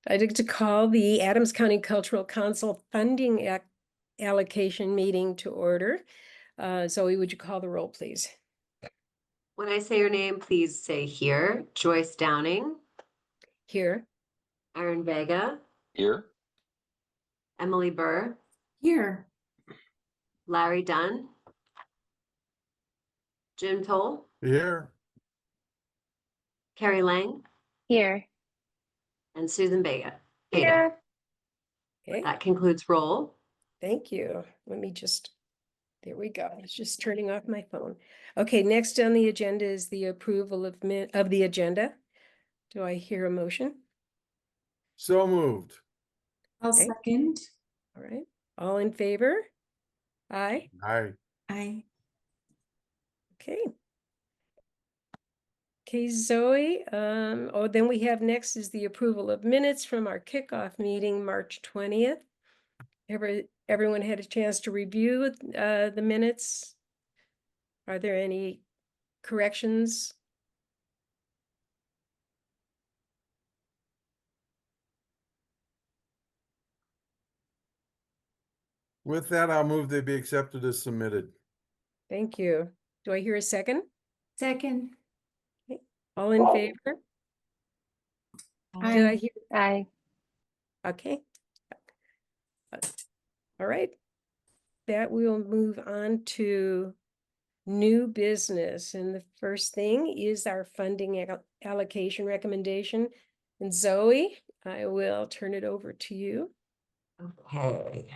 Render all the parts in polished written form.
I'd like to call the Adams County Cultural Council funding allocation meeting to order. Zoe, would you call the roll, please? When I say your name, please say here. Joyce Downing, Here. Aaron Vega, Here. Emily Burr, Here. Larry Dunn, Jim Toll, Here. Carrie Lang, Here. and Susan Vega. Here. Okay, That concludes roll. thank you. There we go. It's just turning off my phone. Okay, next on the agenda is the approval of the agenda. Do I hear a motion? So moved. I'll Okay. second. All right, all in favor? Aye. Aye. Aye. Okay. Okay, Zoe, then we have next is the approval of minutes from our kickoff meeting, March 20th. Everyone had a chance to review the minutes? Are there any corrections? With that, I'll move they be accepted as submitted. Thank you. Do I hear a second? Second. All in favor? Did I hear? Aye. Okay. All right. That we will move on to new business. And the first thing is our funding allocation recommendation. And Zoe, I will turn it over to you. Okay.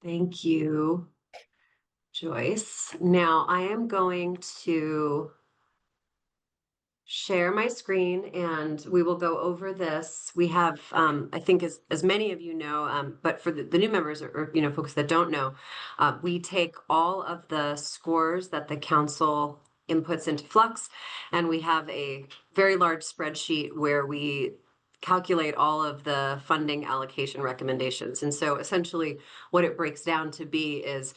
Thank you, Joyce. Now I am going to share my screen and we will go over this. We have, I think as many of you know, but for the new members or folks that don't know, we take all of the scores that the council inputs into Flux, and we have a very large spreadsheet where we calculate all of the funding allocation recommendations. And so essentially what it breaks down to be is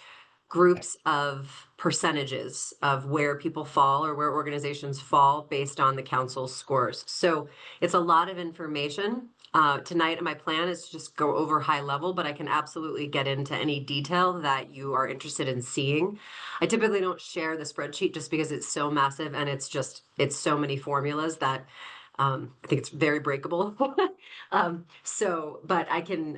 groups of percentages of where people fall or where organizations fall based on the council's scores. So it's a lot of information. Tonight, my plan is to just go over high level, but I can absolutely get into any detail that you are interested in seeing. I typically don't share the spreadsheet just because it's so massive and it's so many formulas that I think it's very breakable. But I can,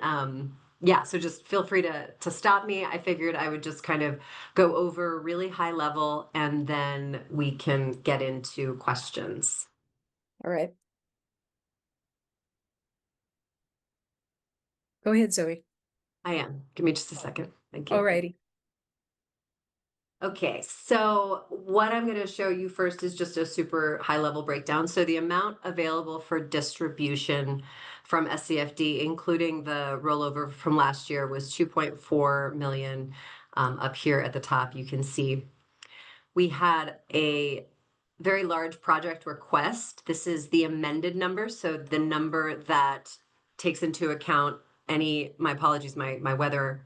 so just feel free to stop me. I figured I would just kind of go over really high level and then we can get into questions. All right. Go ahead, Zoe. I am. Give me just a second. Thank you. All righty. Okay, so what I'm going to show you first is just a super high level breakdown. So the amount available for distribution from SCFD, including the rollover from last year, was 2.4 million. Up here at the top, you can see we had a very large project request. This is the amended number, so the number that takes into account my apologies, my weather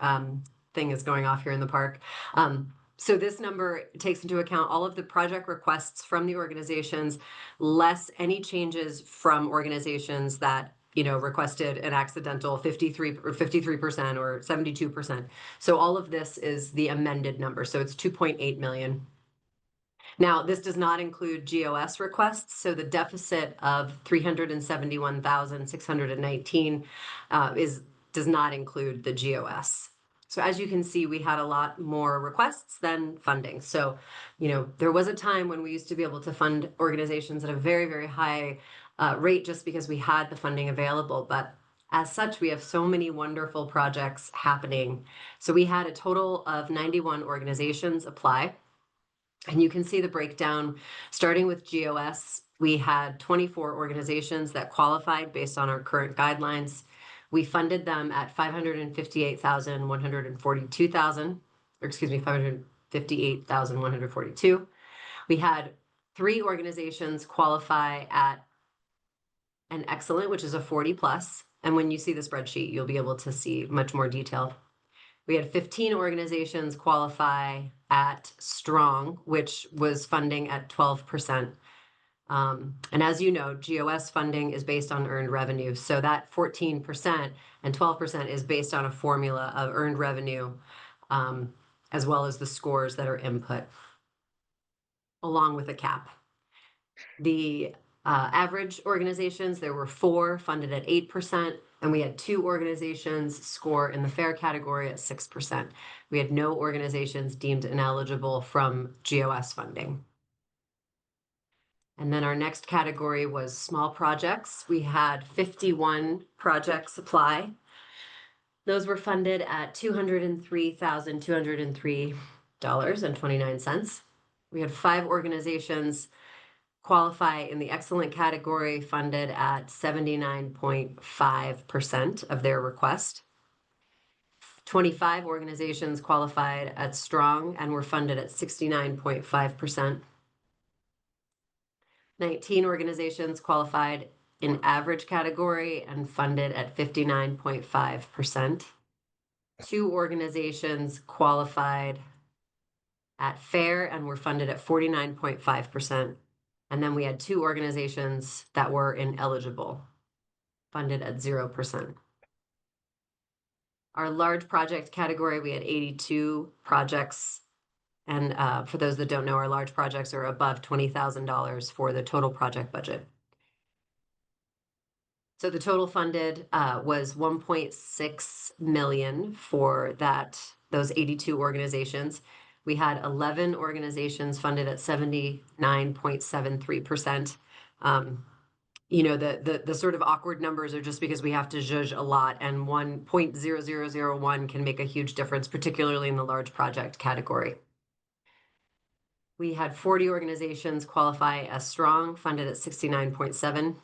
thing is going off here in the park. So this number takes into account all of the project requests from the organizations, less any changes from organizations that requested an accidental 53% or 72%. So all of this is the amended number. So it's 2.8 million. Now, this does not include GOS requests. So the deficit of 371,619 does not include the GOS. So as you can see, we had a lot more requests than funding. So, there was a time when we used to be able to fund organizations at a very, very high rate just because we had the funding available. But as such, we have so many wonderful projects happening. So we had a total of 91 organizations apply. And you can see the breakdown starting with GOS. We had 24 organizations that qualified based on our current guidelines. We funded them at 558,142. We had 3 organizations qualify at an excellent, which is a 40 plus. And when you see the spreadsheet, you'll be able to see much more detail. We had 15 organizations qualify at strong, which was funding at 12%. And as you know, GOS funding is based on earned revenue. So that 14% and 12% is based on a formula of earned revenue, as well as the scores that are input, along with a cap. The average organizations, there were 4 funded at 8%, and we had 2 organizations score in the fair category at 6%. We had no organizations deemed ineligible from GOS funding. And then our next category was small projects. We had 51 projects apply. Those were funded at $203,203.29. We had 5 organizations qualify in the excellent category, funded at 79.5% of their request. 25 organizations qualified at strong and were funded at 69.5%. 19 organizations qualified in average category and funded at 59.5%. 2 organizations qualified at fair and were funded at 49.5%. And then we had 2 organizations that were ineligible, funded at 0%. Our large project category, we had 82 projects. And for those that don't know, our large projects are above $20,000 for the total project budget. So the total funded was $1.6 million for those 82 organizations. We had 11 organizations funded at 79.73%. You know, the sort of awkward numbers are just because we have to judge a lot, and 1.0001 can make a huge difference, particularly in the large project category. We had 40 organizations qualify as strong, funded at 69.7.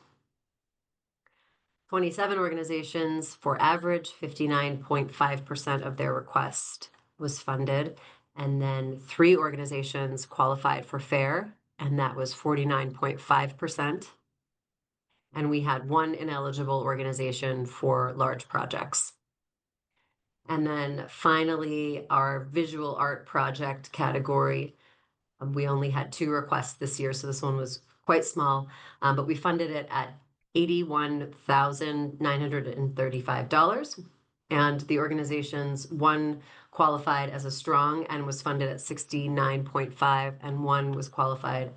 27 organizations for average, 59.5% of their request was funded. And then 3 organizations qualified for fair, and that was 49.5%. And we had 1 ineligible organization for large projects. And then finally, our visual art project category, we only had 2 requests this year, so this one was quite small, but we funded it at $81,935. And the organizations, 1 qualified as a strong and was funded at 69.5, and 1 was qualified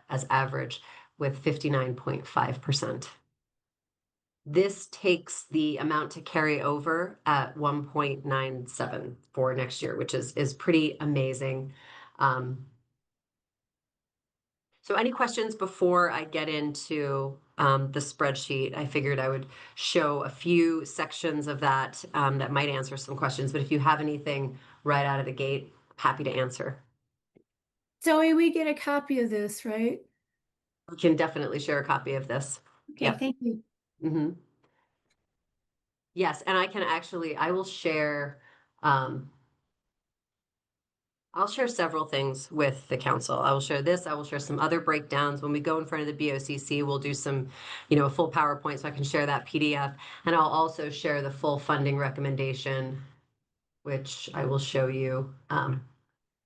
as average with 59.5%. This takes the amount to carry over at 1.97 for next year, which is pretty amazing. So any questions before I get into the spreadsheet? I figured I would show a few sections of that that might answer some questions, but if you have anything right out of the gate, happy to answer. Zoe, we get a copy of this, right? We can definitely share a copy of this. Okay, Yep. thank you. Mm-hmm. Yes, and I will share, I'll share several things with the council. I will share this. I will share some other breakdowns. When we go in front of the BOCC, we'll do some, a full PowerPoint, so I can share that PDF. And I'll also share the full funding recommendation, which I will show you,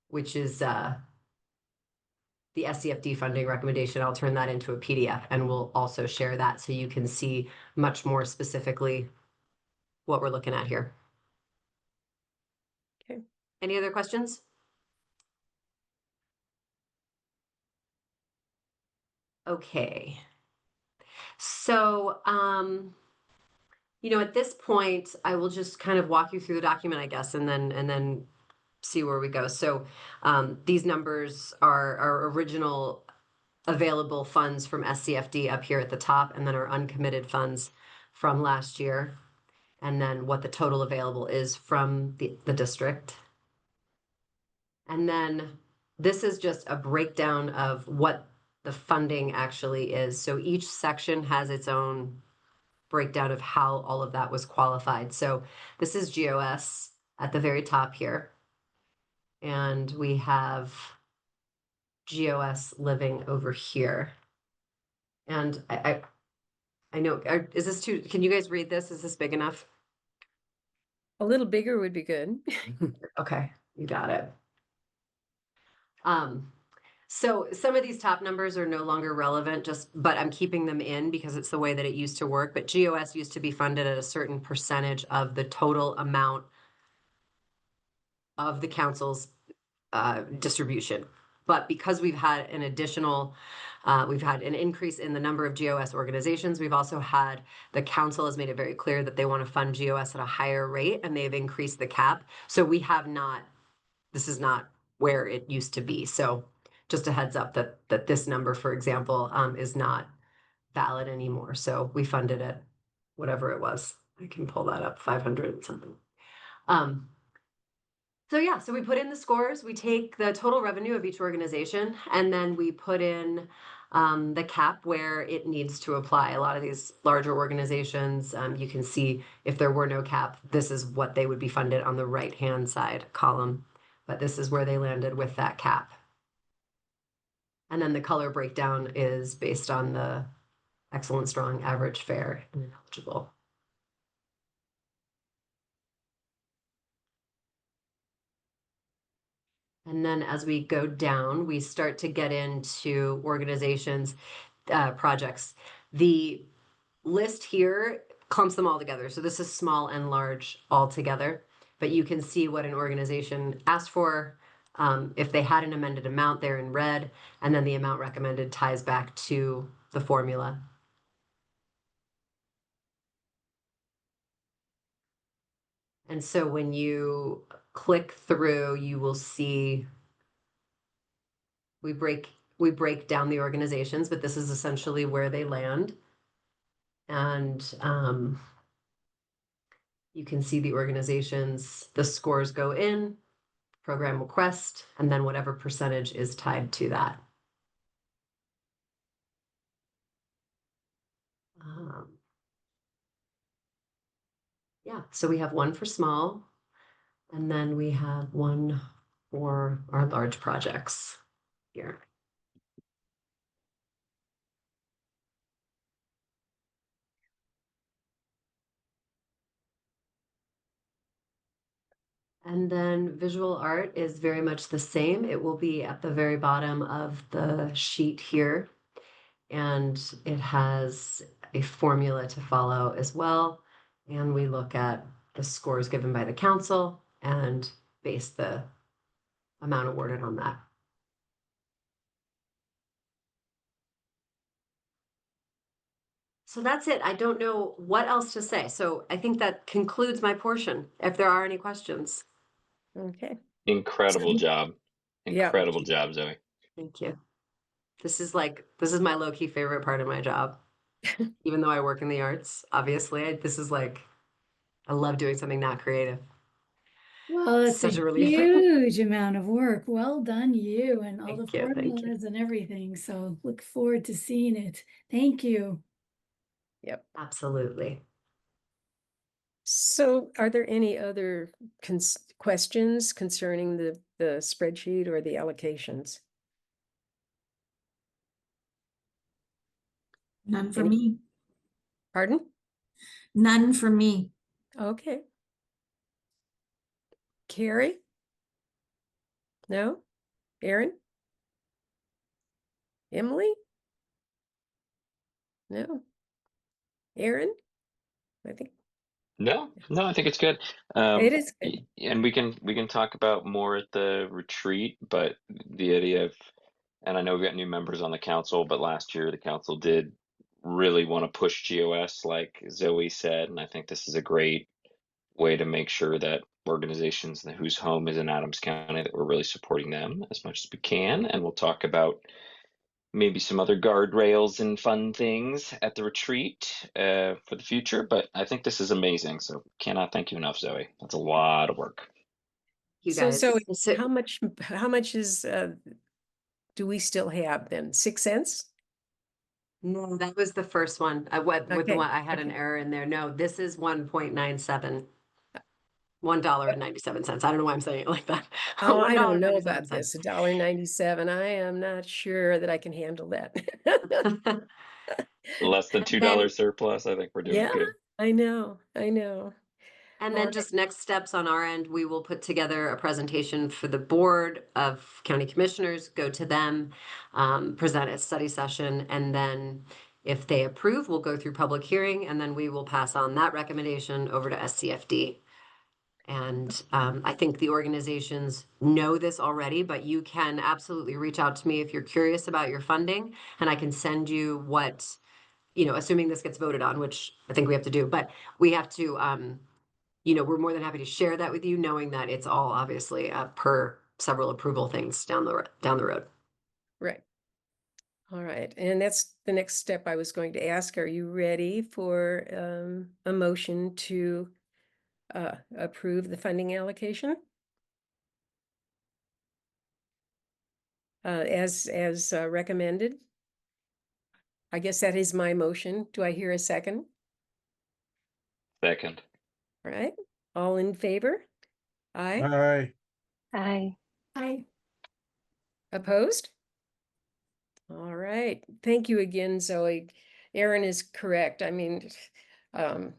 which is the SCFD funding recommendation. I'll turn that into a PDF, and we'll also share that so you can see much more specifically what we're looking at here. Okay. Any other questions? Okay. So, at this point, I will just kind of walk you through the document, I guess, and then see where we go. So, these numbers are our original available funds from SCFD up here at the top, and then our uncommitted funds from last year, and then what the total available is from the district. And then this is just a breakdown of what the funding actually is. So each section has its own breakdown of how all of that was qualified. So this is GOS at the very top here. And we have GOS living over here. And I know, is this too, can you guys read this? Is this big enough? A little bigger would be good. Okay, you got it. So some of these top numbers are no longer relevant, but I'm keeping them in because it's the way that it used to work. But GOS used to be funded at a certain percentage of the total amount of the council's distribution. But because we've had an increase in the number of GOS organizations, we've also had, the council has made it very clear that they want to fund GOS at a higher rate, and they've increased the cap. So we have not, this is not where it used to be. So just a heads up that this number, for example, is not valid anymore. So we funded it, whatever it was. I can pull that up, 500 and something. So yeah, so we put in the scores, we take the total revenue of each organization, and then we put in the cap where it needs to apply. A lot of these larger organizations, you can see if there were no cap, this is what they would be funded on the right-hand side column. But this is where they landed with that cap. And then the color breakdown is based on the excellent, strong, average, fair, and eligible. And then as we go down, we start to get into organizations, projects. The list here clumps them all together. So this is small and large all together, but you can see what an organization asked for. If they had an amended amount, they're in red, and then the amount recommended ties back to the formula. And so when you click through, you will see we break down the organizations, but this is essentially where they land. And you can see the organizations, the scores go in, program request, and then whatever percentage is tied to that. Yeah, so we have one for small, and then we have one for our large projects here. And then visual art is very much the same. It will be at the very bottom of the sheet here. And it has a formula to follow as well. And we look at the scores given by the council and base the amount awarded on that. So that's it. I don't know what else to say. So I think that concludes my portion, if there are any questions. Okay. Incredible job. Yeah. Incredible job, Zoe. Thank you. This is my low-key favorite part of my job. Even though I work in the arts, obviously, I love doing something not creative. Well, it's Such a a relief. huge amount of work. Well done, you, and all the Thank you, thank you. formulas and everything. So look forward to seeing it. Thank you. Yep. Absolutely. So are there any other questions concerning the spreadsheet or the allocations? None for Any- me. Pardon? None for me. Okay. Carrie? No? Aaron? Emily? No? Aaron? I think No, I think it's good. it is good. And we can talk about more at the retreat, but the idea of, and I know we've got new members on the council, but last year the council did really want to push GOS, like Zoe said, and I think this is a great way to make sure that organizations whose home is in Adams County, that we're really supporting them as much as we can. And we'll talk about maybe some other guardrails and fun things at the retreat for the future. But I think this is amazing. So cannot thank you enough, Zoe. That's a lot of work. You So guys. Zoe, So- how much is do we still have then? 6 cents? No, that was the first one. With the Okay, one, I had an okay. error in there. No, this is 1.97. $1.97. I don't know why I'm saying it like that. Oh, I don't know about $1.97. this. $1.97. I am not sure that I can handle that. Less than And then- $2 surplus. I think we're doing Yeah, good. I know. And All then right. just next steps on our end, we will put together a presentation for the Board of County Commissioners, go to them, present a study session, and then if they approve, we'll go through public hearing, and then we will pass on that recommendation over to SCFD. And I think the organizations know this already, but you can absolutely reach out to me if you're curious about your funding, and I can send you what, assuming this gets voted on, which I think we have to do, but we have to, we're more than happy to share that with you, knowing that it's all obviously per several approval things down the road. Right. All right. And that's the next step I was going to ask. Are you ready for a motion to approve the funding allocation? As recommended? I guess that is my motion. Do I hear a second? Second. All right. All in favor? Aye. Aye. Aye. I, Opposed? All right. Thank you again, Zoe. Aaron is correct. I mean, um,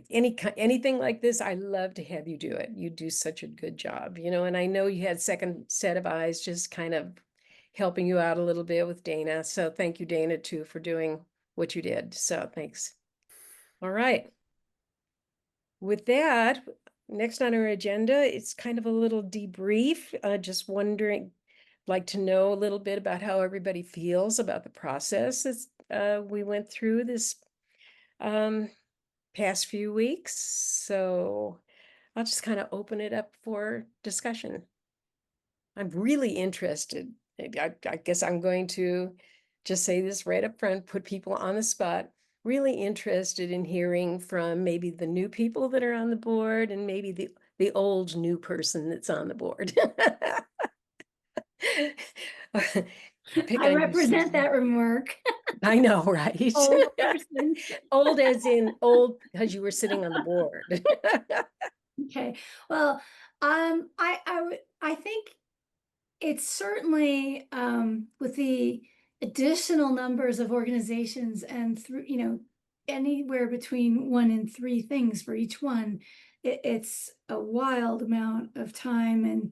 anything like this, I love to have you do it. You do such a good job, and I know you had second set of eyes just kind of helping you out a little bit with Dana. So thank you, Dana, too, for doing what you did. So thanks. All right. With that, next on our agenda, it's kind of a little debrief. Just wondering, like to know a little bit about how everybody feels about the process that we went through this past few weeks. So I'll just kind of open it up for discussion. I'm really interested. I guess I'm going to just say this right up front, put people on the spot. Really interested in hearing from maybe the new people that are on the board and maybe the old new person that's on the board. Pick I on you, represent Susan. that remark. I know, right? Old person. Old as in old because you were sitting on the board. Okay. Well, I think it's certainly with the additional numbers of organizations and through, anywhere between 1 and 3 things for each one, it's a wild amount of time and,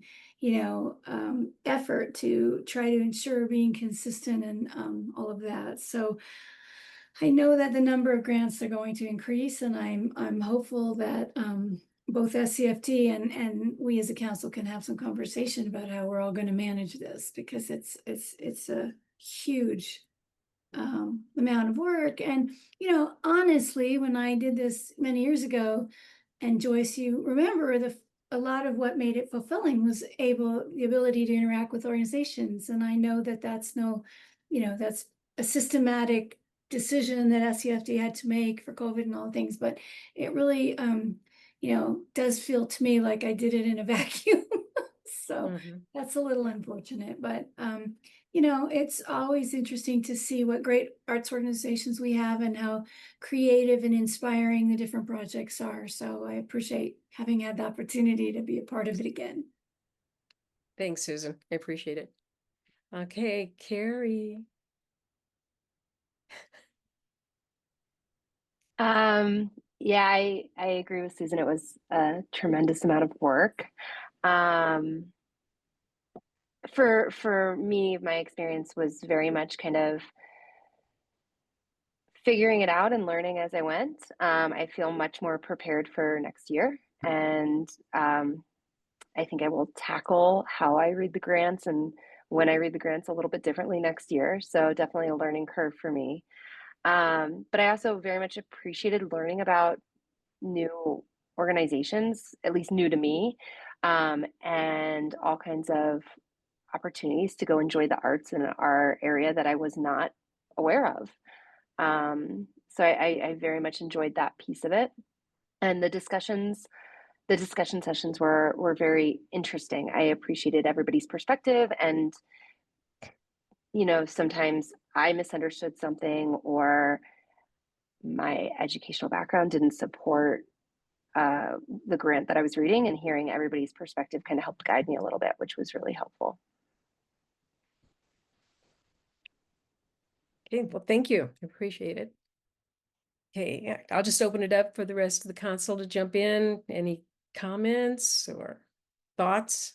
effort to try to ensure being consistent and all of that. So I know that the number of grants are going to increase, and I'm hopeful that both SCFD and we as a council can have some conversation about how we're all going to manage this, because it's a huge amount of work. And honestly, when I did this many years ago, and Joyce, you remember a lot of what made it fulfilling was the ability to interact with organizations. And I know that that's a systematic decision that SCFD had to make for COVID and all things, but it really, does feel to me like I did it in a vacuum. So Mhm. that's a little unfortunate, but, it's always interesting to see what great arts organizations we have and how creative and inspiring the different projects are. So I appreciate having had the opportunity to be a part of it again. Thanks, Susan. I appreciate it. Okay, Carrie. Yeah, I agree with Susan. It was a tremendous amount of work. For me, my experience was very much kind of figuring it out and learning as I went. I feel much more prepared for next year, and I think I will tackle how I read the grants and when I read the grants a little bit differently next year. So definitely a learning curve for me. But I also very much appreciated learning about new organizations, at least new to me, and all kinds of opportunities to go enjoy the arts in our area that I was not aware of. So I very much enjoyed that piece of it. And the discussion sessions were very interesting. I appreciated everybody's perspective, and sometimes I misunderstood something, or my educational background didn't support the grant that I was reading, and hearing everybody's perspective kind of helped guide me a little bit, which was really helpful. Okay, well, thank you. I appreciate it. Okay, yeah, I'll just open it up for the rest of the council to jump in. Any comments or thoughts?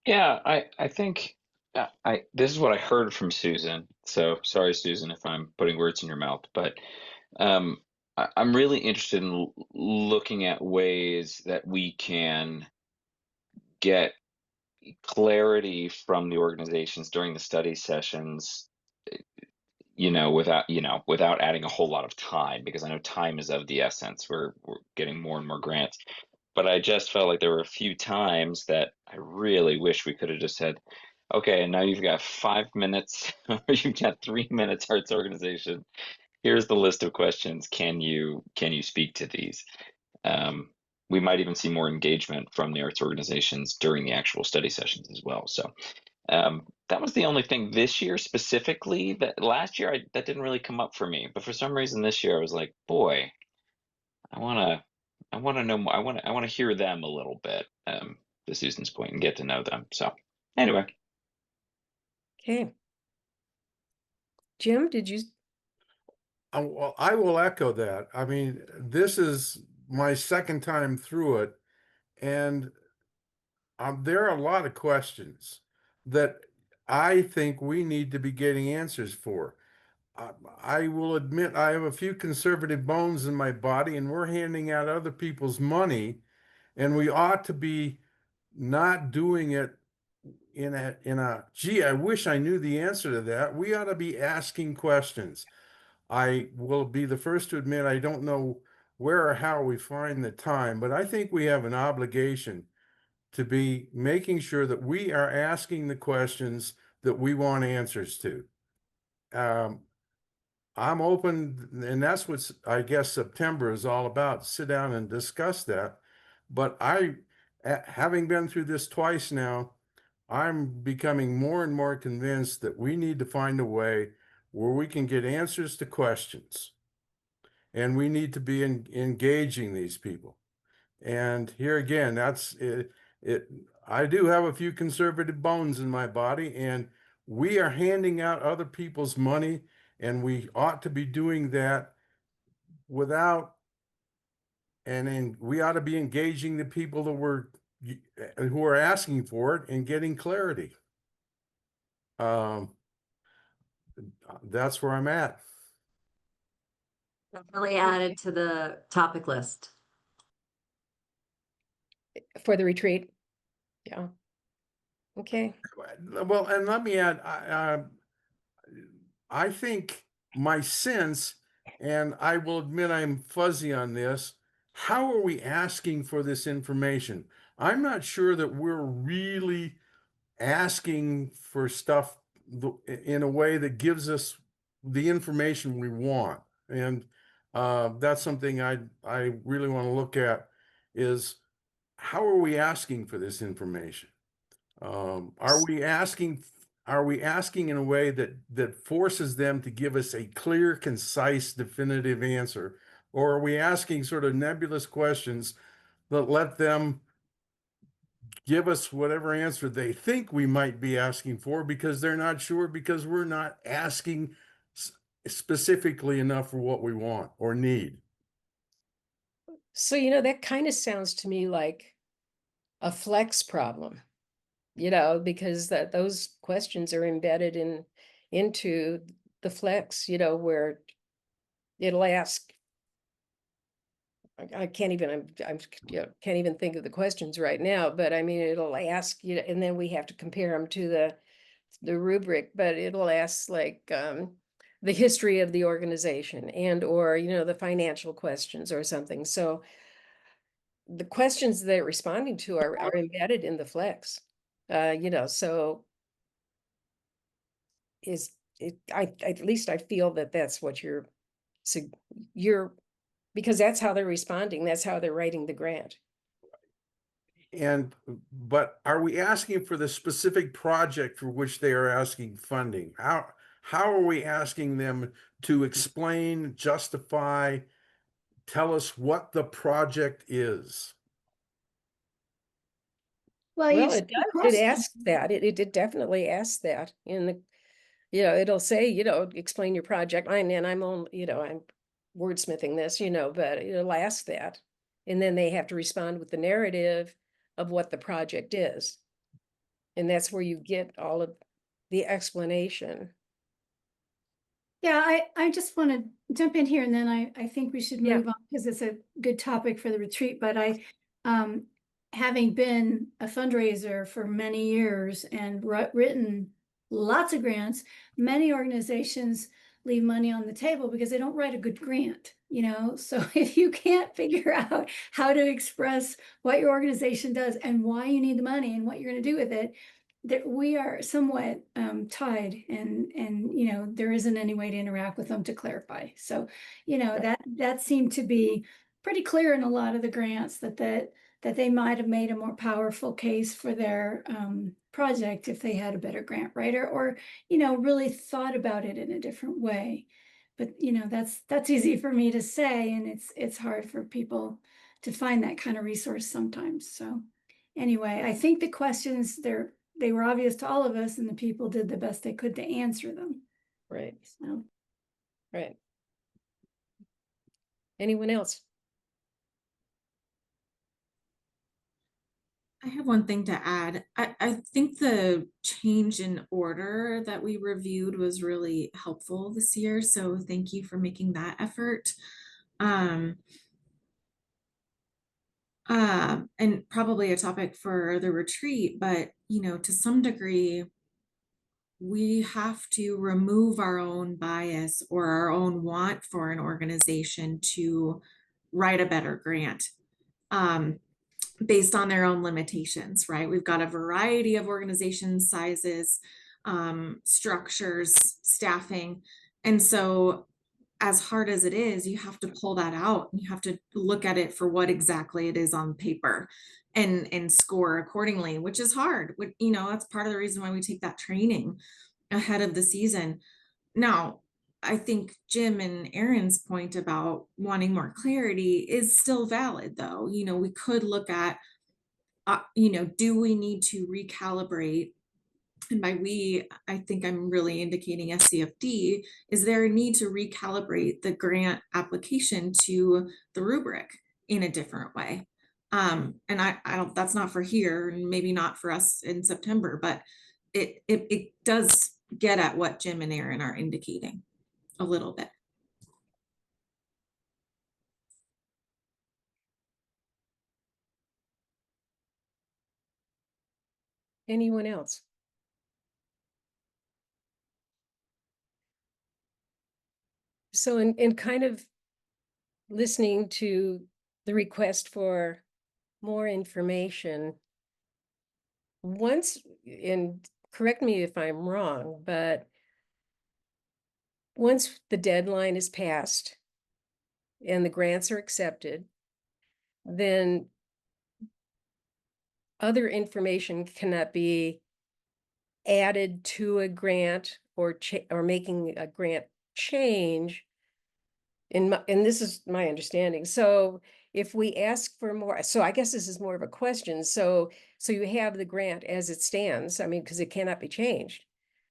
Yeah, I think I this is what I heard from Susan. So sorry, Susan, if I'm putting words in your mouth, but I'm really interested in looking at ways that we can get clarity from the organizations during the study sessions, without adding a whole lot of time, because I know time is of the essence. We're getting more and more grants. But I just felt like there were a few times that I really wish we could have just said, okay, and now you've got 5 minutes, or you've got 3 minutes, arts organization. Here's the list of questions. Can you speak to these? Um, we might even see more engagement from the arts organizations during the actual study sessions as well. So that was the only thing this year specifically. That last year that didn't really come up for me, but for some reason this year I was like, boy, I wanna I wanna know more. I wanna hear them a little bit. To Susan's point, and get to know them. So anyway, Okay. Jim, did you? Well, I will echo that. I mean, this is my second time through it, and there are a lot of questions that I think we need to be getting answers for. I will admit I have a few conservative bones in my body, and we're handing out other people's money, and we ought to be not doing it gee, I wish I knew the answer to that. We ought to be asking questions. I will be the first to admit I don't know where or how we find the time, but I think we have an obligation to be making sure that we are asking the questions that we want answers to. I'm open, and that's what I guess September is all about. Sit down and discuss that. But having been through this twice now, I'm becoming more and more convinced that we need to find a way where we can get answers to questions. And we need to be engaging these people. And here again, that's it. I do have a few conservative bones in my body, and we are handing out other people's money, and we ought to be doing that without, and we ought to be engaging the people who are asking for it and getting clarity. That's where I'm at. Definitely added to the topic list. For the retreat? Yeah. Okay. Well, and let me add, I think my sense, and I will admit I'm fuzzy on this, how are we asking for this information? I'm not sure that we're really asking for stuff in a way that gives us the information we want. And that's something I really want to look at is how are we asking for this information? Are we asking in a way that forces them to give us a clear, concise, definitive answer? Or are we asking sort of nebulous questions that let them give us whatever answer they think we might be asking for because they're not sure, because we're not asking specifically enough for what we want or need? So, that kind of sounds to me like a flex problem, because those questions are embedded into the flex, where it'll ask. I can't even, can't even think of the questions right now, but I mean, it'll ask, and then we have to compare them to the rubric, but it'll ask like, the history of the organization or, the financial questions or something. So the questions they're responding to are embedded in the flex, so at least I feel that that's what you're, because that's how they're responding. That's how they're writing the grant. But are we asking for the specific project for which they are asking funding? How are we asking them to explain, justify, tell us what the project is? Well, Well, you it does, it asks that, it did definitely ask that in the, it'll say, explain your project, and I'm only, I'm wordsmithing this, but it'll ask that. And then they have to respond with the narrative of what the project is. And that's where you get all of the explanation. Yeah, I just want to jump in here and then I think we should Yeah. move on because it's a good topic for the retreat. But having been a fundraiser for many years and written lots of grants, many organizations leave money on the table because they don't write a good grant, So if you can't figure out how to express what your organization does and why you need the money and what you're going to do with it, that we are somewhat tied and there isn't any way to interact with them to clarify. So, Right. that seemed to be pretty clear in a lot of the grants that they might have made a more powerful case for their project if they had a better grant writer or really thought about it in a different way. But that's easy for me to say, and it's hard for people to find that kind of resource sometimes. So anyway, I think the questions they were obvious to all of us, and the people did the best they could to answer them. Right, So right. Anyone else? I have one thing to add. I think the change in order that we reviewed was really helpful this year. So thank you for making that effort. Um, and probably a topic for the retreat, but to some degree, we have to remove our own bias or our own want for an organization to write a better grant. Based on their own limitations, right? We've got a variety of organization sizes, structures, staffing. And so as hard as it is, you have to pull that out and you have to look at it for what exactly it is on paper and score accordingly, which is hard. That's part of the reason why we take that training ahead of the season. Now, I think Jim and Aaron's point about wanting more clarity is still valid, though. We could look at, do we need to recalibrate? And by we, I think I'm really indicating SCFD. Is there a need to recalibrate the grant application to the rubric in a different way? And I don't, that's not for here and maybe not for us in September, but it does get at what Jim and Aaron are indicating a little bit. Anyone else? So in kind of listening to the request for more information, and correct me if I'm wrong, but once the deadline is passed and the grants are accepted, then other information cannot be added to a grant or making a grant change. And this is my understanding. So if we ask for more, so I guess this is more of a question. So you have the grant as it stands, I mean, because it cannot be changed.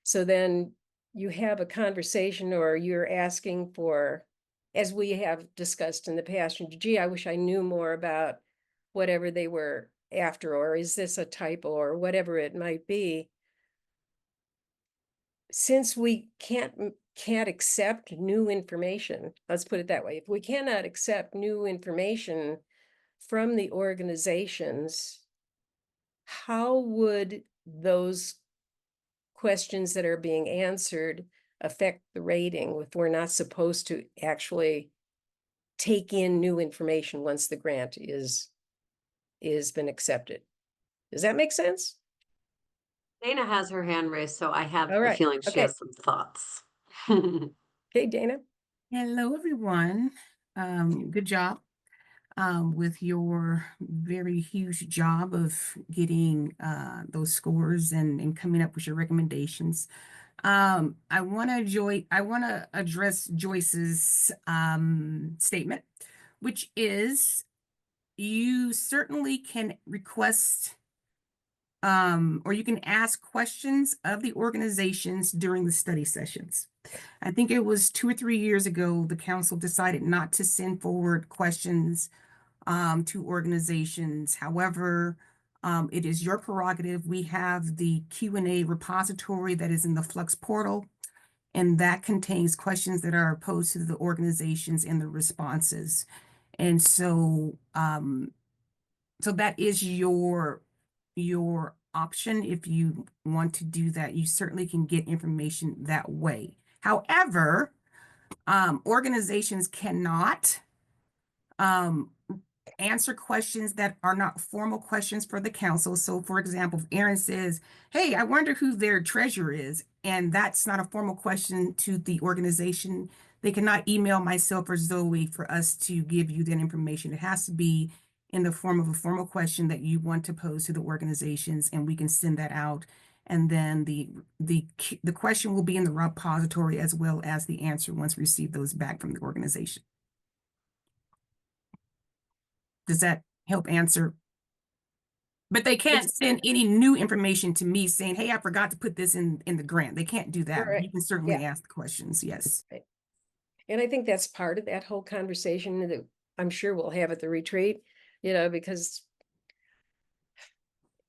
So then you have a conversation or you're asking for, as we have discussed in the past, gee, I wish I knew more about whatever they were after, or is this a typo or whatever it might be. Since we can't accept new information, let's put it that way. If we cannot accept new information from the organizations, how would those questions that are being answered affect the rating if we're not supposed to actually take in new information once the grant is been accepted? Does that make sense? Dana has her hand raised, so I have All a right. feeling she Okay. has some thoughts. Okay, Dana. Hello, everyone. Good job with your very huge job of getting those scores and coming up with your recommendations. I want to address Joyce's statement, which is you certainly can request or you can ask questions of the organizations during the study sessions. I think it was 2 or 3 years ago, the council decided not to send forward questions to organizations. However, it is your prerogative. We have the Q&A repository that is in the Flux portal, and that contains questions that are posed to the organizations and the responses. And so, so that is your option. If you want to do that, you certainly can get information that way. However, organizations cannot answer questions that are not formal questions for the council. So for example, if Aaron says, hey, I wonder who their treasurer is, and that's not a formal question to the organization, they cannot email myself or Zoe for us to give you that information. It has to be in the form of a formal question that you want to pose to the organizations, and we can send that out. And then the question will be in the repository as well as the answer once we receive those back from the organization. Does that help answer? But they can't send any new information to me saying, hey, I forgot to put this in the grant. They can't do that. Right. You can certainly Yeah. ask questions, yes. Right. And I think that's part of that whole conversation that I'm sure we'll have at the retreat, you know, because,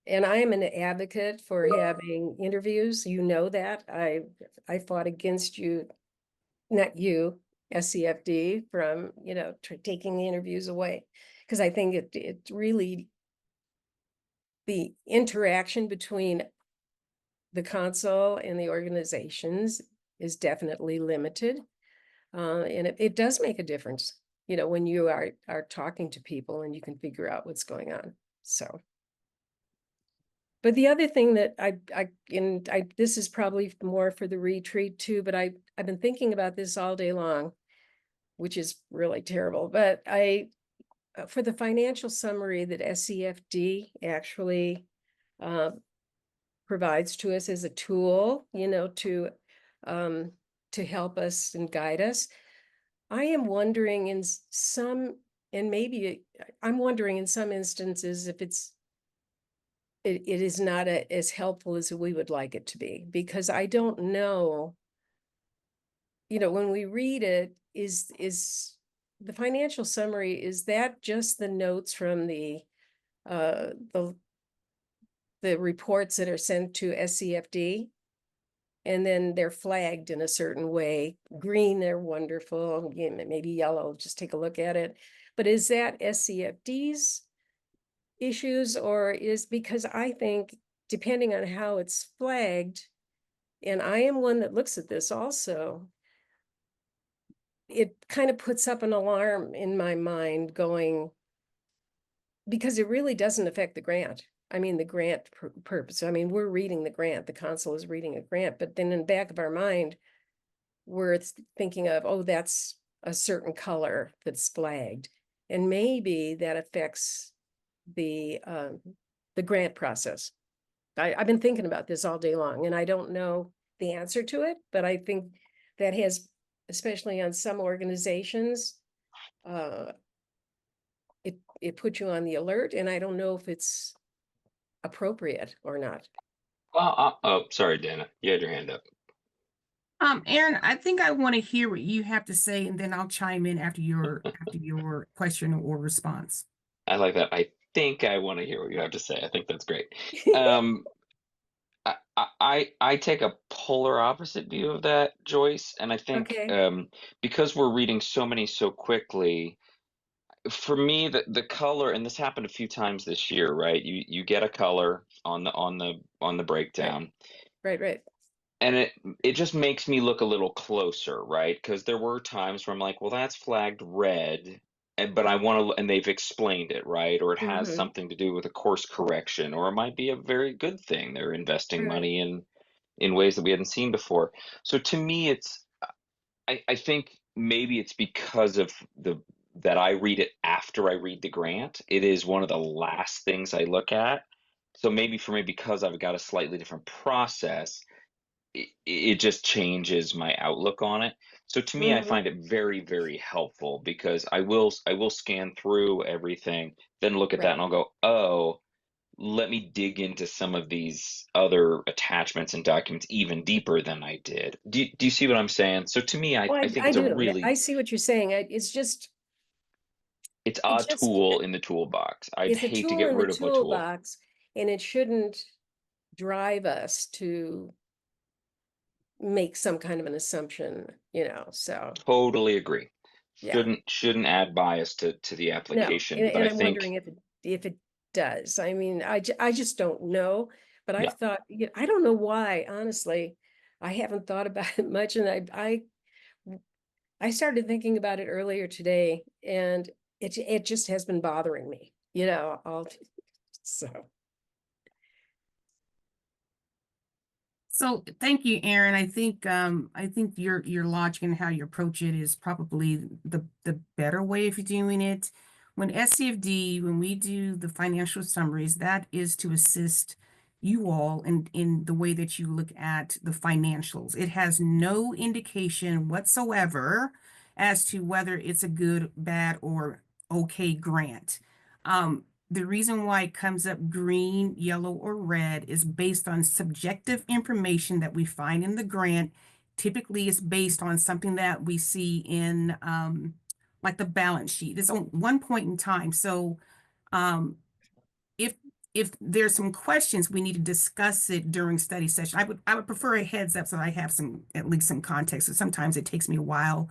and I am an advocate for having interviews, you know that. I fought against you, not you, SCFD, from, you know, taking the interviews away. Because I think it really, the interaction between the council and the organizations is definitely limited. And it does make a difference, you know, when you are talking to people and you can figure out what's going on. So. But the other thing that this is probably more for the retreat too, but I've been thinking about this all day long, which is really terrible. But for the financial summary that SCFD actually provides to us as a tool, you know, to help us and guide us, I am wondering in some, and maybe I'm wondering in some instances if it is not as helpful as we would like it to be, because I don't know, you know, when we read it, is the financial summary, is that just the notes from the reports that are sent to SCFD? And then they're flagged in a certain way. Green, they're wonderful, maybe yellow, just take a look at it. But is that SCFD's issues, or is, because I think depending on how it's flagged, and I am one that looks at this also, it kind of puts up an alarm in my mind going, because it really doesn't affect the grant. I mean, the grant purpose. I mean, we're reading the grant, the council is reading a grant, but then in the back of our mind, we're thinking of, oh, that's a certain color that's flagged. And maybe that affects the grant process. I've been thinking about this all day long, and I don't know the answer to it, but I think that has, especially on some organizations, it puts you on the alert, and I don't know if it's appropriate or not. Well, oh, sorry, Dana, you had your hand up. Aaron, I think I want to hear what you have to say, and then I'll chime in after your question or response. I like that. I think I want to hear what you have to say. I think that's great. I take a polar opposite view of that, Joyce, and I think Okay. Because we're reading so many so quickly, for me the color, and this happened a few times this year, right? You get a color on the breakdown, Right. and it just makes me look a little closer, right? Because there were times where I'm like, well, that's flagged red, but I want to, and they've explained it, right? Or it has Mm-hmm. something to do with a course correction, or it might be a very good thing. They're investing Right. money in ways that we hadn't seen before. So to me, I think maybe it's because of that I read it after I read the grant. It is one of the last things I look at. So maybe for me, because I've got a slightly different process, it just changes my outlook on it. So to me, I Mm-hmm. find it very, very helpful, because I will scan through everything, then look at that Right. and I'll go, oh, let me dig into some of these other attachments and documents even deeper than I did. Do you see what I'm saying? So to me, Well, I think I it's a do. I really, see what you're saying. It's just, it's it a just, tool in the toolbox. I'd it's a hate to tool get in the rid of a tool. toolbox, and it shouldn't drive us to make some kind of an assumption, so, Totally agree. yeah. Shouldn't add bias to the No, application, but and I I'm think, wondering if it does. I mean, I just don't know, but yeah. I've thought, I don't know why, honestly. I haven't thought about it much, and I started thinking about it earlier today, and it just has been bothering me, all, so. So thank you, Aaron. I think your logic and how you approach it is probably the better way of doing it. When SCFD, when we do the financial summaries, that is to assist you all in the way that you look at the financials. It has no indication whatsoever as to whether it's a good, bad, or okay grant. The reason why it comes up green, yellow, or red is based on subjective information that we find in the grant. Typically, it's based on something that we see in like the balance sheet. It's on one point in time. So um, if there's some questions, we need to discuss it during study session. I would prefer a heads up so that I have at least some context. So sometimes it takes me a while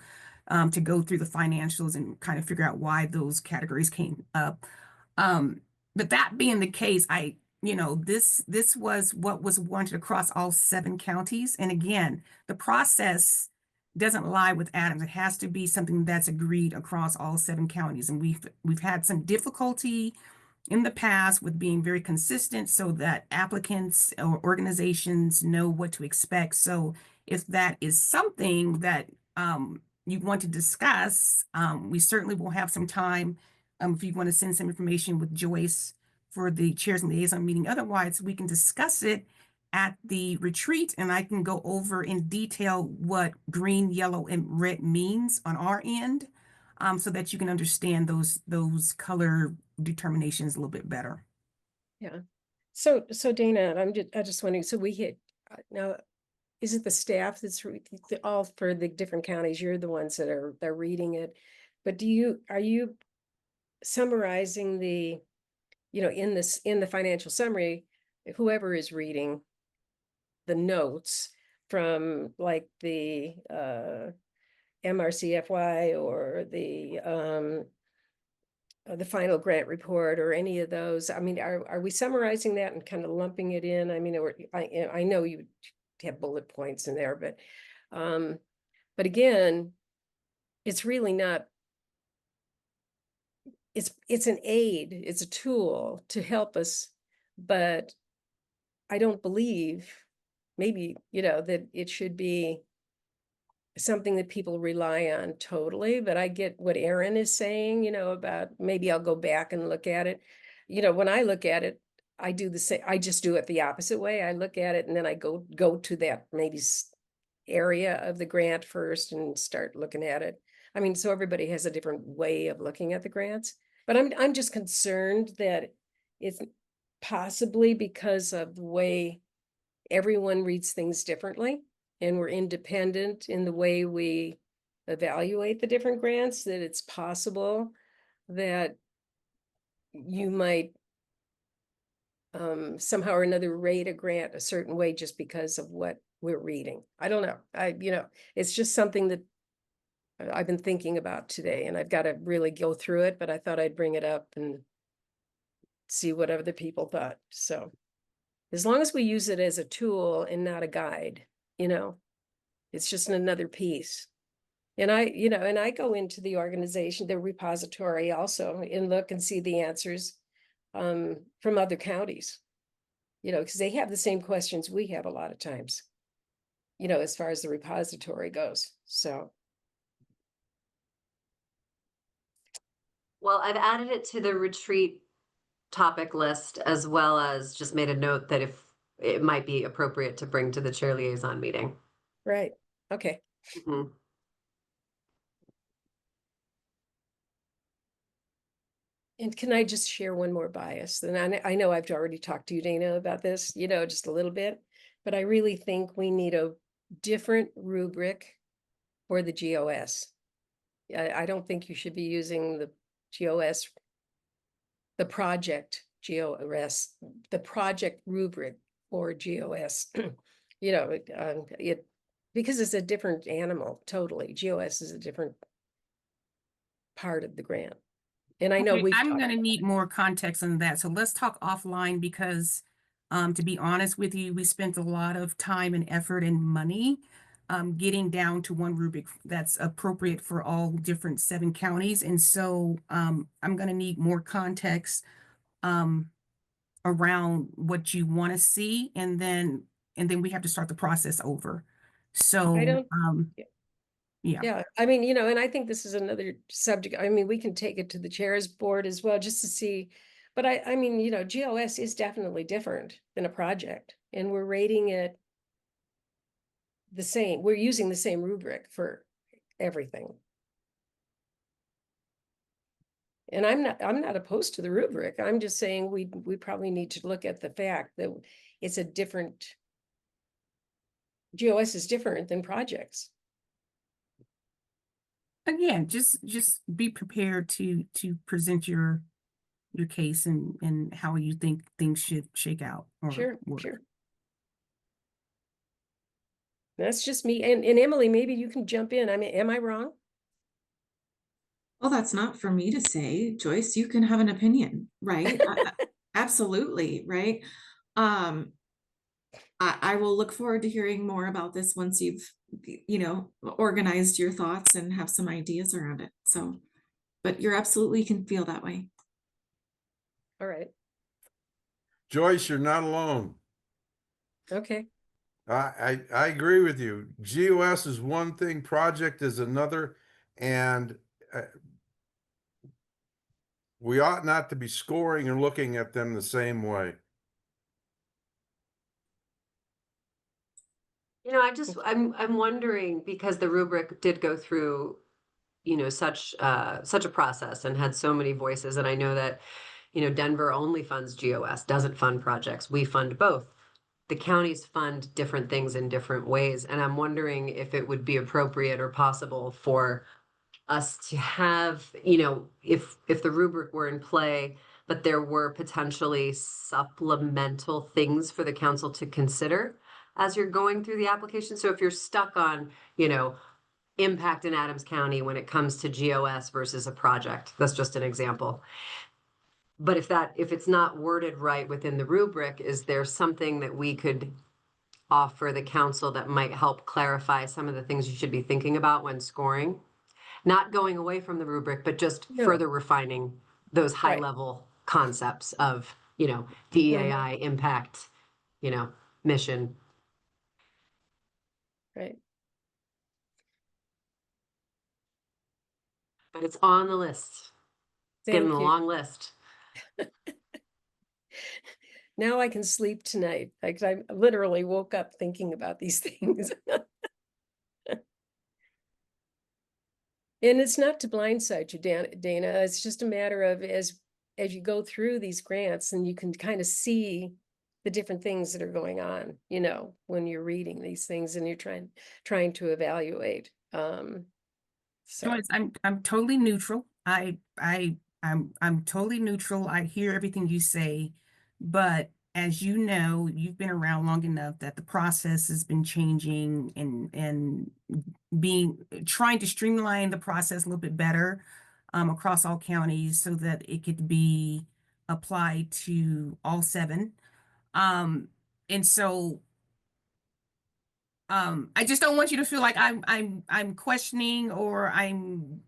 to go through the financials and kind of figure out why those categories came up. But that being the case, this was what was wanted across all 7 counties. And again, the process doesn't lie with Adams. It has to be something that's agreed across all 7 counties. And we've had some difficulty in the past with being very consistent so that applicants or organizations know what to expect. So if that is something that you want to discuss, we certainly will have some time if you want to send some information with Joyce for the chairs and liaison meeting. Otherwise, we can discuss it at the retreat, and I can go over in detail what green, yellow, and red means on our end, so that you can understand those color determinations a little bit better. Yeah. So Dana, I just wondering, so we hit, now, is it the staff that's all for the different counties? You're the ones that are reading it, but are you summarizing the, in the financial summary, whoever is reading the notes from like the MRCFY or the final grant report or any of those? I mean, are we summarizing that and kind of lumping it in? I mean, I know you have bullet points in there, but again, it's really not, it's an aid, it's a tool to help us, but I don't believe maybe, that it should be something that people rely on totally, but I get what Erin is saying, about maybe I'll go back and look at it. When I look at it, I do the same, I just do it the opposite way. I look at it and then I go to that maybe area of the grant first and start looking at it. I mean, so everybody has a different way of looking at the grants, but I'm just concerned that it's possibly because of the way everyone reads things differently, and we're independent in the way we evaluate the different grants, that it's possible that you might somehow or another rate a grant a certain way just because of what we're reading. I don't know. It's just something that I've been thinking about today, and I've got to really go through it, but I thought I'd bring it up and see what other people thought. So as long as we use it as a tool and not a guide, it's just another piece. And I go into the organization, the repository also, and look and see the answers from other counties, because they have the same questions we have a lot of times, as far as the repository goes. So. Well, I've added it to the retreat topic list, as well as just made a note that if it might be appropriate to bring to the chair liaison meeting. Right. Okay. Mhm. And can I just share one more bias? And I know I've already talked to you, Dana, about this, you know, just a little bit, but I really think we need a different rubric for the GOS. I don't think you should be using the GOS, the project GOS, the project rubric for GOS. You know, because it's a different animal, totally. GOS is a different part of the grant. And I know Okay, we've I'm talked gonna about need that. more context on that. So let's talk offline because, to be honest with you, we spent a lot of time and effort and money getting down to one rubric that's appropriate for all different 7 counties. And so I'm gonna need more context around what you want to see, and then we have to start the process over. So I don't, yeah. yeah, I mean, you know, and I think this is another subject. I mean, we can take it to the chair's board as well, just to see. But I mean, you know, GOS is definitely different than a project, and we're rating it the same. We're using the same rubric for everything. And I'm not opposed to the rubric. I'm just saying we probably need to look at the fact that it's a different, GOS is different than projects. Again, just be prepared to present your case and how you think things should shake out or Sure, work. sure. That's just me. And Emily, maybe you can jump in. I mean, am I wrong? Well, that's not for me to say. Joyce, you can have an opinion, right? Absolutely, right? Um, I will look forward to hearing more about this once you've, organized your thoughts and have some ideas around it. So, but you're absolutely can feel that way. All right. Joyce, you're not alone. Okay. I agree with you. GOS is one thing, project is another, and we ought not to be scoring and looking at them the same way. You know, I'm wondering because the rubric did go through, such a process and had so many voices. And I know that, Denver only funds GOS, doesn't fund projects. We fund both. The counties fund different things in different ways. And I'm wondering if it would be appropriate or possible for us to have, if the rubric were in play, but there were potentially supplemental things for the council to consider as you're going through the application. So if you're stuck on, impact in Adams County when it comes to GOS versus a project, that's just an example. But if it's not worded right within the rubric, is there something that we could offer the council that might help clarify some of the things you should be thinking about when scoring? Not going away from the rubric, but just further refining those high level concepts of, DEAI, impact, mission. Right. But it's on the list. It's getting Thank a you. long list. Now I can sleep tonight. Like I literally woke up thinking about these things. And it's not to blindside you, Dana. It's just a matter of as you go through these grants and you can kind of see the different things that are going on, when you're reading these things and you're trying to evaluate. So Joyce, I'm totally neutral. I'm totally neutral. I hear everything you say, but as you know, you've been around long enough that the process has been changing and trying to streamline the process a little bit better across all counties so that it could be applied to all 7. And so I just don't want you to feel like I'm questioning or I'm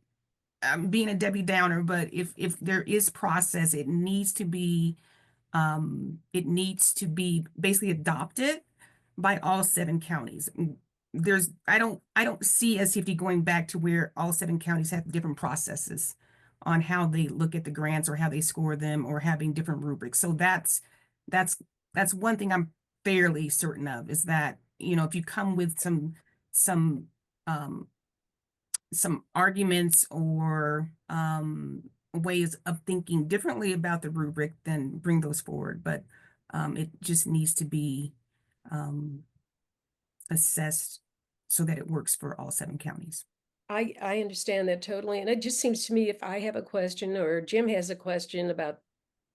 being a Debbie Downer, but if there is process, it needs to be basically adopted by all 7 counties. I don't see SCFD going back to where all 7 counties have different processes on how they look at the grants or how they score them or having different rubrics. So that's one thing I'm fairly certain of is that, if you come with some arguments or ways of thinking differently about the rubric, then bring those forward. But it just needs to be assessed so that it works for all 7 counties. I understand that totally. And it just seems to me if I have a question or Jim has a question about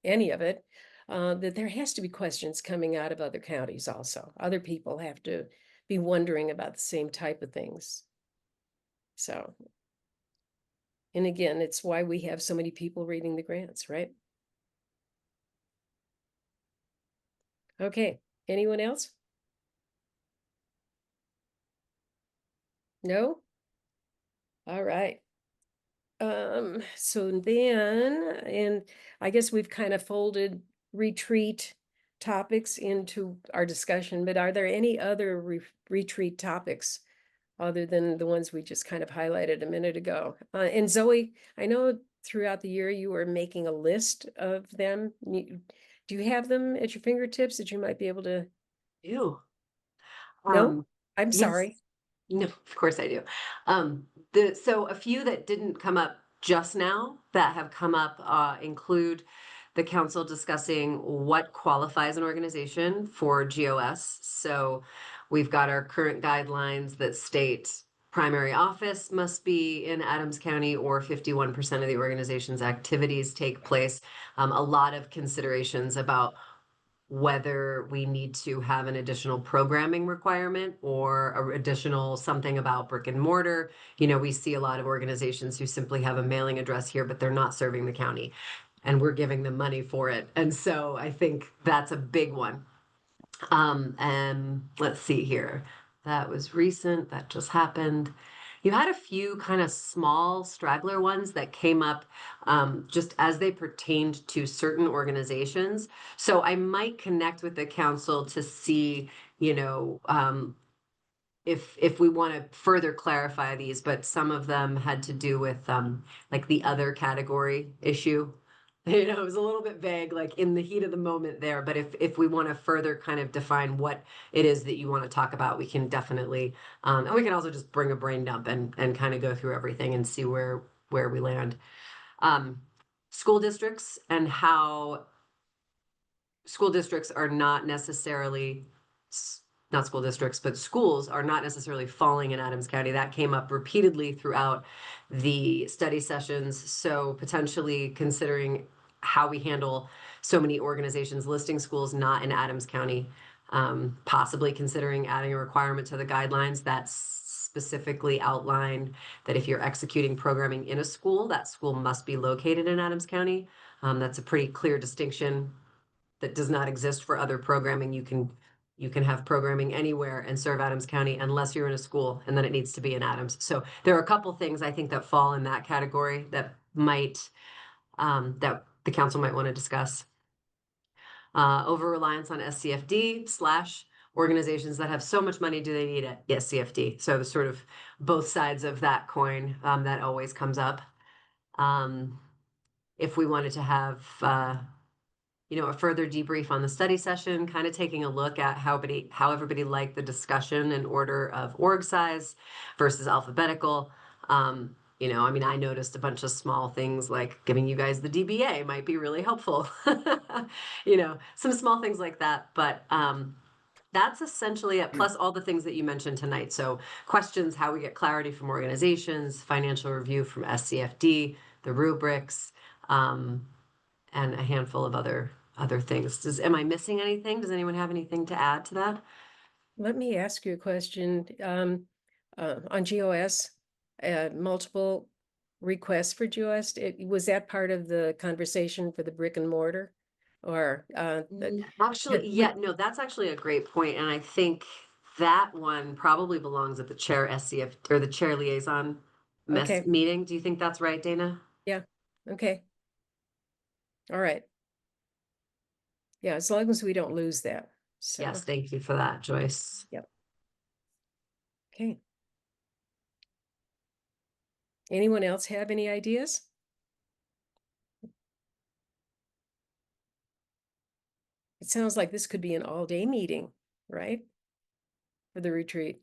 any of it, that there has to be questions coming out of other counties also. Other people have to be wondering about the same type of things. So, and again, it's why we have so many people reading the grants, right? Okay, anyone else? No? All right. So then, and I guess we've kind of folded retreat topics into our discussion, but are there any other retreat topics other than the ones we just kind of highlighted a minute ago? And Zoe, I know throughout the year you were making a list of them. Do you have them at your fingertips that you might be able to? Ew. No, I'm Yes. sorry. No, of course I do. So a few that didn't come up just now that have come up include the council discussing what qualifies an organization for GOS. So we've got our current guidelines that state primary office must be in Adams County or 51% of the organization's activities take place. A lot of considerations about whether we need to have an additional programming requirement or a additional something about brick and mortar. You know, we see a lot of organizations who simply have a mailing address here, but they're not serving the county and we're giving them money for it. And so I think that's a big one. And let's see here. That was recent. That just happened. You had a few kind of small straggler ones that came up just as they pertained to certain organizations. So I might connect with the council to see, you know, if we want to further clarify these, but some of them had to do with like the other category issue. You know, it was a little bit vague, like in the heat of the moment there. But if we want to further kind of define what it is that you want to talk about, we can definitely, and we can also just bring a brain dump and kind of go through everything and see where we land. School districts and how school districts are not necessarily not school districts, but schools are not necessarily falling in Adams County. That came up repeatedly throughout the study sessions. So potentially considering how we handle so many organizations listing schools not in Adams County, possibly considering adding a requirement to the guidelines that specifically outline that if you're executing programming in a school, that school must be located in Adams County. That's a pretty clear distinction that does not exist for other programming. You can have programming anywhere and serve Adams County unless you're in a school, and then it needs to be in Adams. So there are a couple things I think that fall in that category that might that the council might want to discuss. Over reliance on SCFD / organizations that have so much money, do they need it? Yes, CFD. So the sort of both sides of that coin that always comes up. If we wanted to have you know, a further debrief on the study session, kind of taking a look at how everybody liked the discussion in order of org size versus alphabetical. You know, I mean, I noticed a bunch of small things like giving you guys the DBA might be really helpful. You know, some small things like that, but that's essentially it, plus all the things that you mentioned tonight. So questions, how we get clarity from organizations, financial review from SCFD, the rubrics, and a handful of other things. Am I missing anything? Does anyone have anything to add to that? Let me ask you a question. On GOS, multiple requests for GOS. Was that part of the conversation for the brick and mortar? Or Actually, yeah, no, that's actually a great point. And I think that one probably belongs at the chair SCF or the chair liaison Okay. meeting. Do you think that's right, Dana? Yeah, okay. All right. Yeah, as long as we don't lose that. So, Yes, thank you for that, Joyce. yep. Okay. Anyone else have any ideas? It sounds like this could be an all-day meeting, right? For the retreat.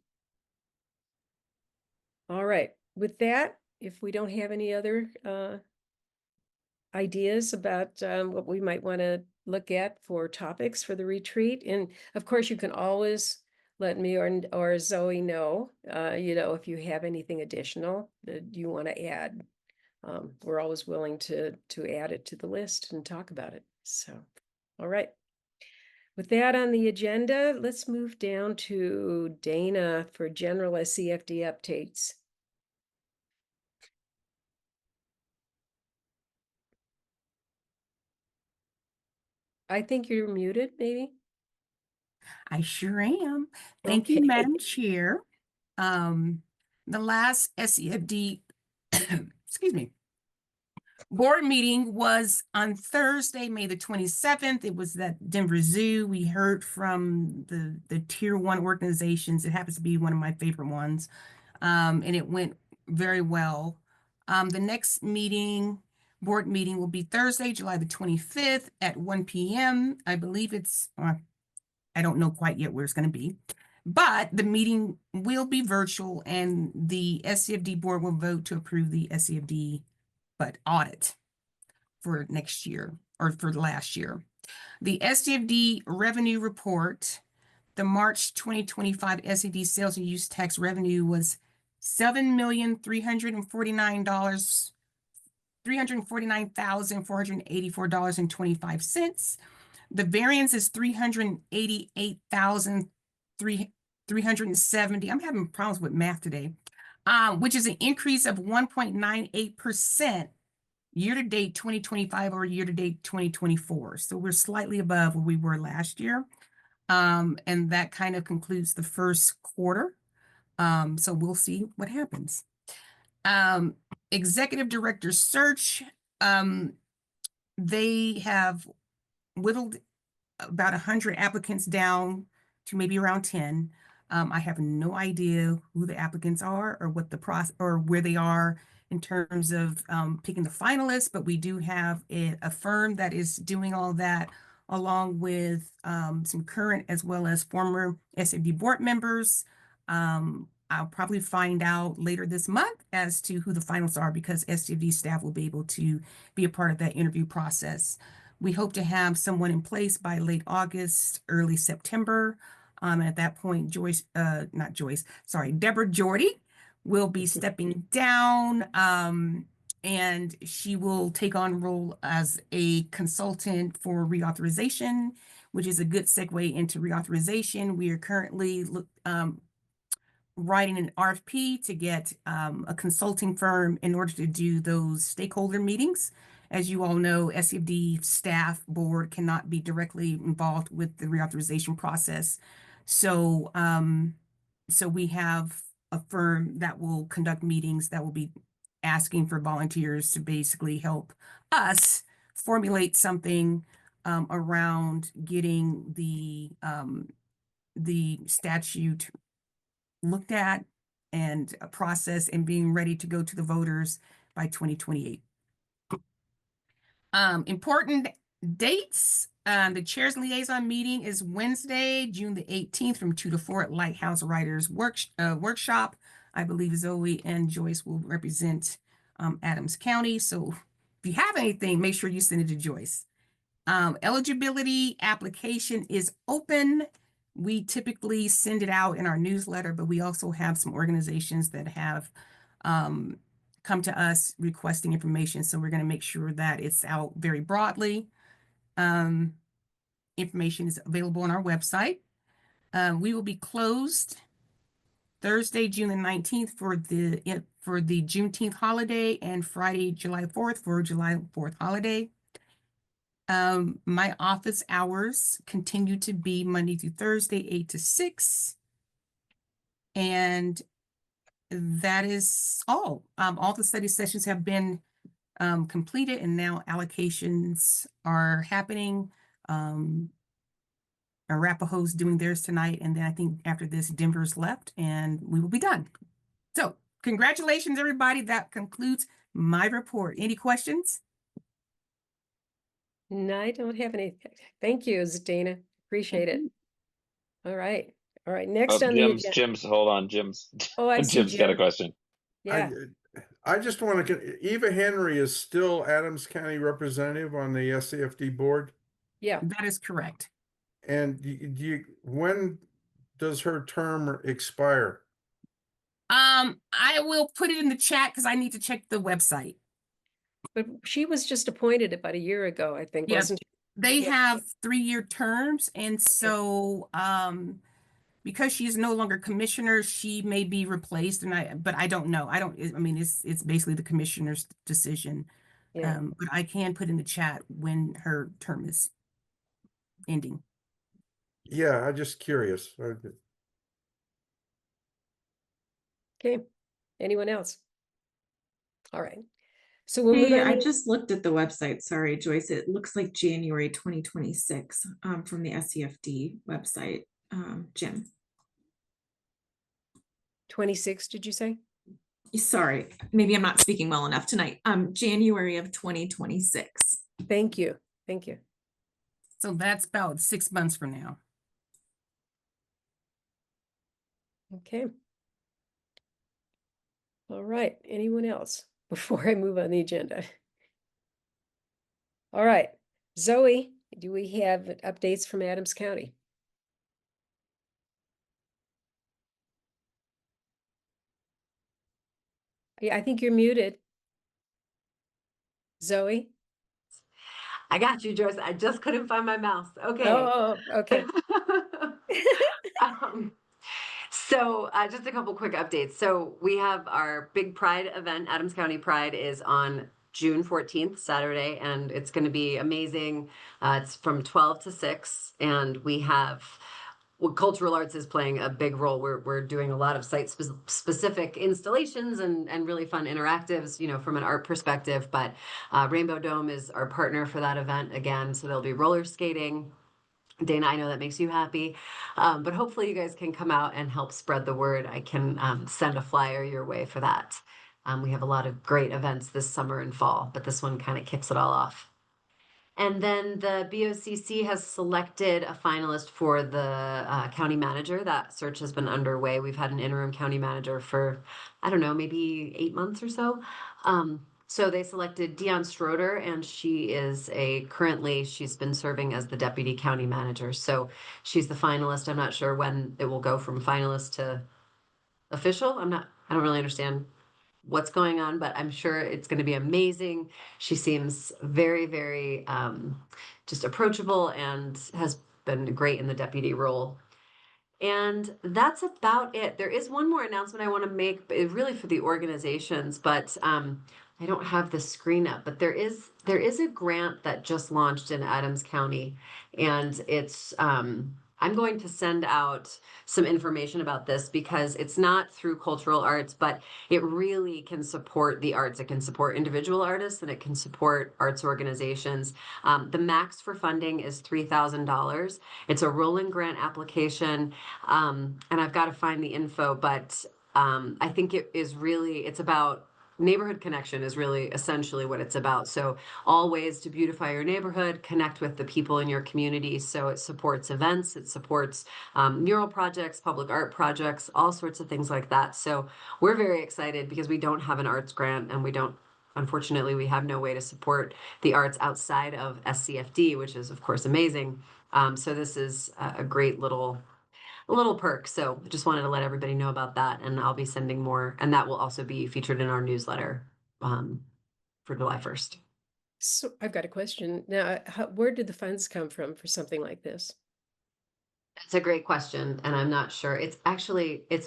All right, with that, if we don't have any other ideas about what we might want to look at for topics for the retreat. And of course, you can always let me or Zoe know, if you have anything additional that you want to add. We're always willing to add it to the list and talk about it. So, all right. With that on the agenda, let's move down to Dana for general SCFD updates. I think you're muted, maybe? I sure am. Thank you, Okay. Madam Chair. The last SCFD, excuse me, board meeting was on Thursday, May the 27th. It was at Denver Zoo. We heard from the tier 1 organizations. It happens to be one of my favorite ones. And it went very well. The next board meeting will be Thursday, July the 25th at 1 p.m. I believe I don't know quite yet where it's going to be, but the meeting will be virtual and the SCFD board will vote to approve the SCFD audit for next year or for last year. The SCFD revenue report, the March 2025 SCFD sales and use tax revenue was $349,484.25. The variance is $370. I'm having problems with math today, which is an increase of 1.98% year-to-date 2025 or year-to-date 2024. So we're slightly above where we were last year. And that kind of concludes the first quarter. So we'll see what happens. Executive director search, they have whittled about 100 applicants down to maybe around 10. I have no idea who the applicants are or what the process or where they are in terms of picking the finalists, but we do have a firm that is doing all that, along with some current as well as former SFD board members. I'll probably find out later this month as to who the finalists are, because SFD staff will be able to be a part of that interview process. We hope to have someone in place by late August, early September. At that point, Deborah Jordy will be stepping down, and she will take on role as a consultant for reauthorization, which is a good segue into reauthorization. We are currently writing an RFP to get a consulting firm in order to do those stakeholder meetings. As you all know, SCFD staff board cannot be directly involved with the reauthorization process. So, so we have a firm that will conduct meetings that will be asking for volunteers to basically help us formulate something around getting the statute looked at and a process and being ready to go to the voters by 2028. Important dates. The Chairs Liaison meeting is Wednesday, June the 18th from 2 to 4 at Lighthouse Writers Workshop. I believe Zoe and Joyce will represent Adams County. So if you have anything, make sure you send it to Joyce. Eligibility application is open. We typically send it out in our newsletter, but we also have some organizations that have come to us requesting information. So we're going to make sure that it's out very broadly. Information is available on our website. We will be closed Thursday, June the 19th for the Juneteenth holiday, and Friday, July 4th for July 4th holiday. My office hours continue to be Monday through Thursday, 8 to 6. And that is all. All the study sessions have been completed, and now allocations are happening. Arapahoe's doing theirs tonight, and then I think after this, Denver's left, and we will be done. So congratulations, everybody. That concludes my report. Any questions? No, I don't have any. Thank you, Dana. Appreciate it. All right. All right. Next on the agenda. Jim's, hold on, Jim's. Oh, I see Jim's got a Jim. question. Yeah. I just want to, Eva Henry is still Adams County representative on the SCFD board. Yeah, That is correct. And when does her term expire? I will put it in the chat because I need to check the website. but she was just appointed about a year ago, I think, Yeah, wasn't she? They Yeah. have 3-year terms, and so because she's no longer commissioner, she may be replaced, but I don't know. I mean, it's basically the commissioner's decision. Yeah. But I can put in the chat when her term is ending. Yeah, I'm just curious. Okay. Anyone else? All right. So we'll move Hey, on. I just looked at the website. Sorry, Joyce. It looks like January 2026 from the SCFD website. Jim. 26, did you say? Sorry, maybe I'm not speaking well enough tonight. January of 2026. Thank you. Thank you. So that's about 6 months from now. Okay. All right. Anyone else before I move on the agenda? All right. Zoe, do we have updates from Adams County? Yeah, I think you're muted. Zoe? I got you, Joyce. I just couldn't find my mouse. Okay. Oh, okay. Um, so just a couple quick updates. So we have our big Pride event. Adams County Pride is on June 14th, Saturday, and it's going to be amazing. It's from 12 to 6, and we have cultural arts is playing a big role. We're doing a lot of specific installations and really fun interactives, you know, from an art perspective. But Rainbow Dome is our partner for that event again, so there'll be roller skating. Dana, I know that makes you happy, but hopefully you guys can come out and help spread the word. I can send a flyer your way for that. We have a lot of great events this summer and fall, but this one kind of kicks it all off. And then the BOCC has selected a finalist for the county manager. That search has been underway. We've had an interim county manager for, I don't know, maybe 8 months or so. So they selected Dion Stroder, and she's been serving as the deputy county manager. So she's the finalist. I'm not sure when it will go from finalist to official. I don't really understand what's going on, but I'm sure it's going to be amazing. She seems very, very just approachable and has been great in the deputy role. And that's about it. There is one more announcement I want to make, but really for the organizations, but I don't have the screen up, but there is a grant that just launched in Adams County, and it's I'm going to send out some information about this because it's not through cultural arts, but it really can support the arts. It can support individual artists and it can support arts organizations. The max for funding is $3,000. It's a rolling grant application, and I've got to find the info, but I think it's about neighborhood connection is really essentially what it's about. So all ways to beautify your neighborhood, connect with the people in your community. So it supports events, it supports mural projects, public art projects, all sorts of things like that. So we're very excited because we don't have an arts grant and unfortunately, we have no way to support the arts outside of SCFD, which is of course amazing. So this is a great little perk. So just wanted to let everybody know about that. And I'll be sending more, and that will also be featured in our newsletter for July 1st. So I've got a question. Now, where did the funds come from for something like this? That's a great question. And I'm not sure. It's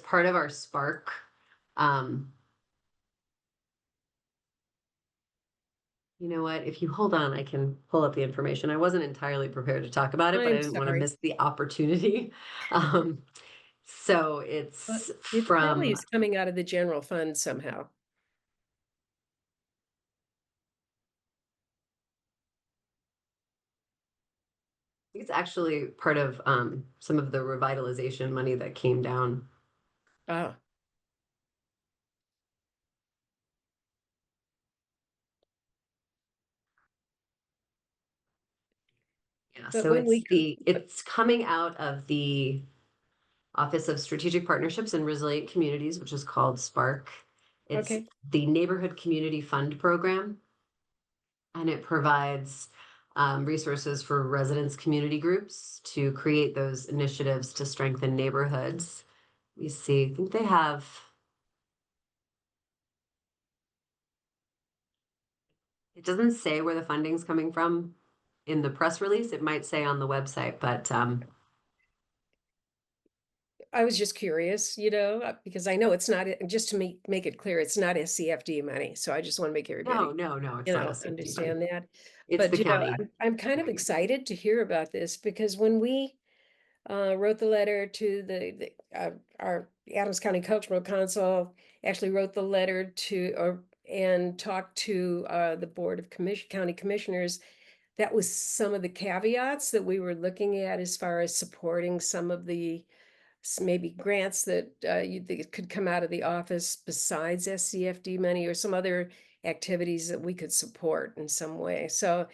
part of our Spark. You know what? If you hold on, I can pull up the information. I wasn't entirely prepared to talk about it, but I I'm didn't want to sorry. miss the opportunity. So But it's it probably from is coming out of the general fund somehow. it's actually part of some of the revitalization money that came down. Ah, Yeah, but so when we, it's coming out of the Office of Strategic Partnerships and Resilient Communities, which is called Spark. It's Okay. the Neighborhood Community Fund Program, and it provides resources for residents, community groups to create those initiatives to strengthen neighborhoods. We see, I think they have, it doesn't say where the funding's coming from in the press release. It might say on the website, but I was just curious, because I know it's not, just to make it clear, it's not SCFD money. So I just want to make everybody, no, it's not a safety fund. understand that. It's But, the county. I'm kind of excited to hear about this because when we wrote the letter to our Adams County Cultural Council, actually wrote the letter and talked to the Board of County Commissioners. That was some of the caveats that we were looking at as far as supporting some of the maybe grants that that could come out of the office besides SCFD money or some other activities that we could support in some way. So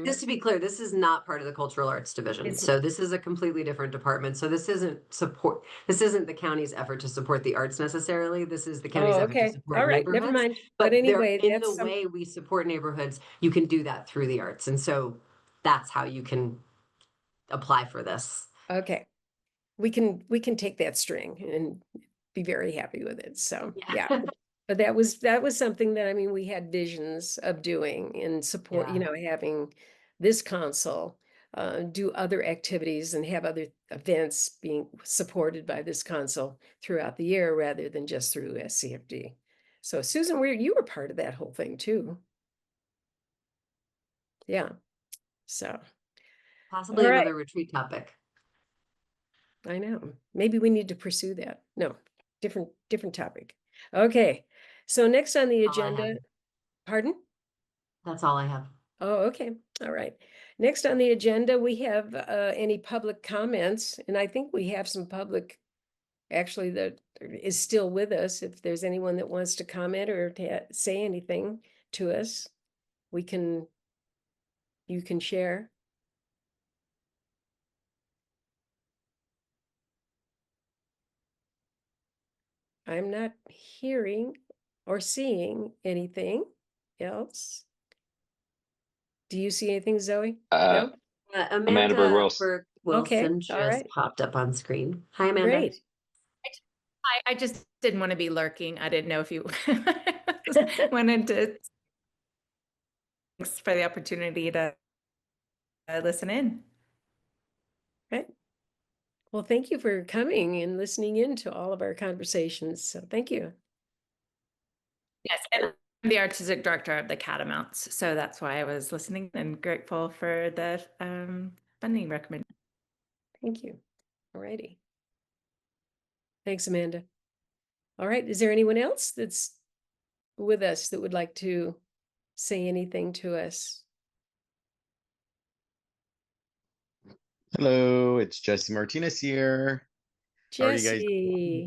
Just to be clear, this is not part of the Cultural Arts Division. It's- So this is a completely different department. So this isn't the county's effort to support the arts necessarily. This is the county's effort to okay. support All right, never neighborhoods. mind. But Anyway, in that's the way we support neighborhoods, you can do that through the arts. And so that's how you can apply for this. okay. We can take that string and be very happy with it. So yeah. But that was something that, I mean, we had visions of doing and support, Yeah. having this council do other activities and have other events being supported by this council throughout the year rather than just through SCFD. So Susan, you were part of that whole thing too. Yeah. So Possibly all right. another retreat topic. I know. Maybe we need to pursue that. No, different topic. Okay. So next on the All I have. agenda, pardon? That's all I have. Oh, okay. All right. Next on the agenda, we have any public comments, and I think we have some public actually that is still with us. If there's anyone that wants to comment or to say anything to us, you can share. I'm not hearing or seeing anything else. Do you see anything, Zoe? No? Amanda Burke Wilson Okay, all just right. popped up on screen. Hi, Amanda. Great. I just didn't want to be lurking. I didn't know if you wanted to. Thanks for the opportunity to listen in. Right. Well, thank you for coming and listening in to all of our conversations. So thank you. Yes, and I'm the artistic director of the Catamounts, so that's why I was listening and grateful for the funding recommendation. Thank you. All righty. Thanks, Amanda. All right. Is there anyone else that's with us that would like to say anything to us? Hello, it's Jesse Martinez here. How are you guys? Jesse.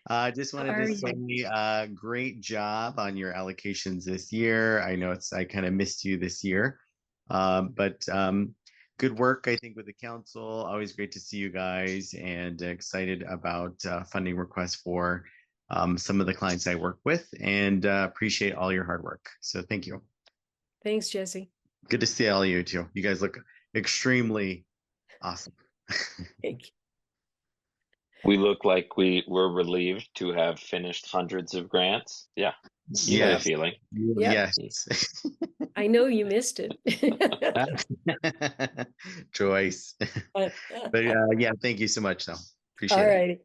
I just wanted to say great job on your allocations this year. I know I kind of missed you this year, but good work, I think, with the council. Always great to see you guys and excited about funding requests for some of the clients I work with and appreciate all your hard work. So thank you. Thanks, Jesse. Good to see all of you too. You guys look extremely awesome. Thank you. We look like we're relieved to have finished hundreds of grants. Yeah, you know the feeling. Yep. Yes. I know you missed it. Choice. But yeah, thank you so much though. Appreciate All it. right.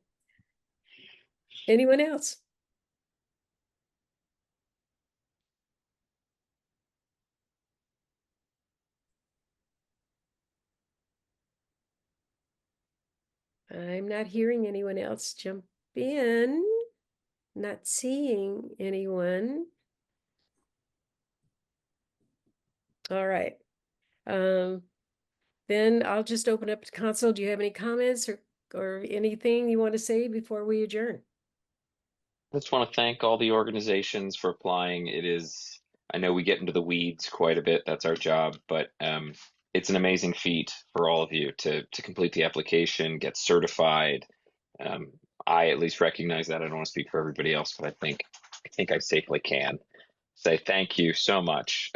Anyone else? I'm not hearing anyone else jump in. Not seeing anyone. All right. Then I'll just open up to council. Do you have any comments or anything you want to say before we adjourn? I just want to thank all the organizations for applying. I know we get into the weeds quite a bit. That's our job, but it's an amazing feat for all of you to complete the application, get certified. I at least recognize that. I don't want to speak for everybody else, but I think I safely can say thank you so much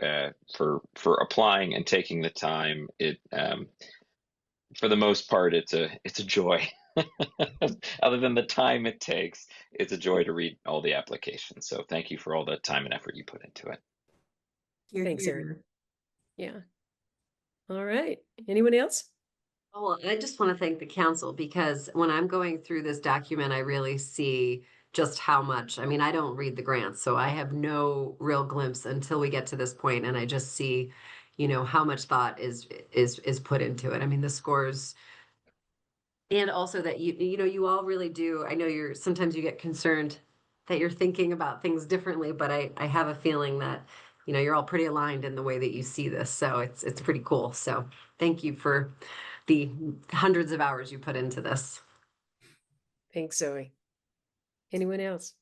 for applying and taking the time. It for the most part, it's a joy. Other than the time it takes, it's a joy to read all the applications. So thank you for all the time and effort you put into it. Here, Thanks, Eric. here. Yeah. All right. Anyone else? Oh, well, I just want to thank the council because when I'm going through this document, I really see just how much. I mean, I don't read the grants, so I have no real glimpse until we get to this point, and I just see, how much thought is put into it. I mean, the scores, and also that you all really do. I know sometimes you get concerned that you're thinking about things differently, but I have a feeling that you're all pretty aligned in the way that you see this, so it's pretty cool. So thank you for the hundreds of hours you put into this. Thanks, Zoe. Anyone else?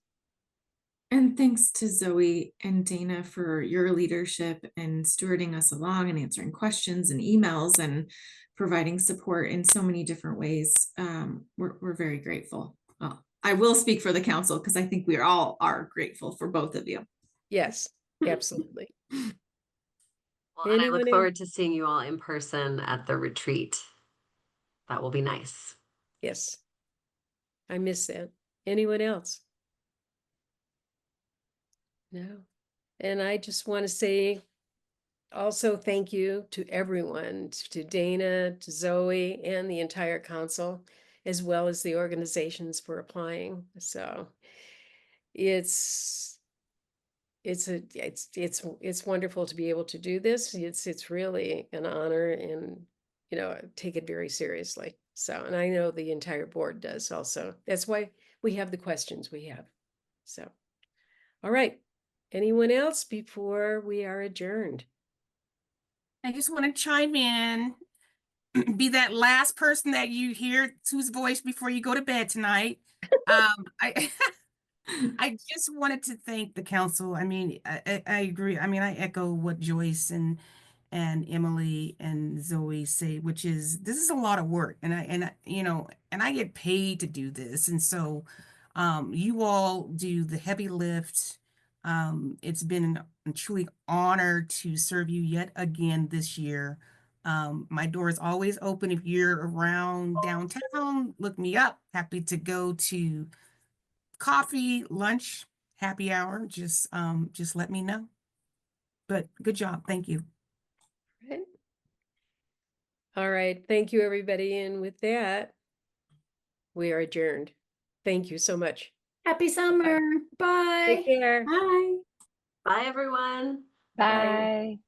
And thanks to Zoe and Dana for your leadership and stewarding us along and answering questions and emails and providing support in so many different ways. We're very grateful. Well, I will speak for the council because I think we all are grateful for both of you. Yes, absolutely. Well, and I look Anyone forward to seeing you all in person at the retreat. That will be nice. Yes. I miss that. Anyone else? No. And I just want to say also thank you to everyone, to Dana, to Zoe, and the entire council, as well as the organizations for applying. So it's wonderful to be able to do this. It's really an honor, and take it very seriously. So, and I know the entire board does also. That's why we have the questions we have. So, all right. Anyone else before we are adjourned? I just want to chime in, be that last person that you hear whose voice before you go to bed tonight. I just wanted to thank the council. I mean, I agree. I mean, I echo what Joyce and Emily and Zoe say, which is this is a lot of work, and I get paid to do this, and so you all do the heavy lift. It's been a truly honor to serve you yet again this year. My door is always open if you're around downtown. Look me up. Happy to go to coffee, lunch, happy hour. Just let me know. But good job. Thank you. Right. All right. Thank you, everybody. And with that, we are adjourned. Thank you so much. Happy summer. Bye. Take care. Bye. Bye, everyone. Bye.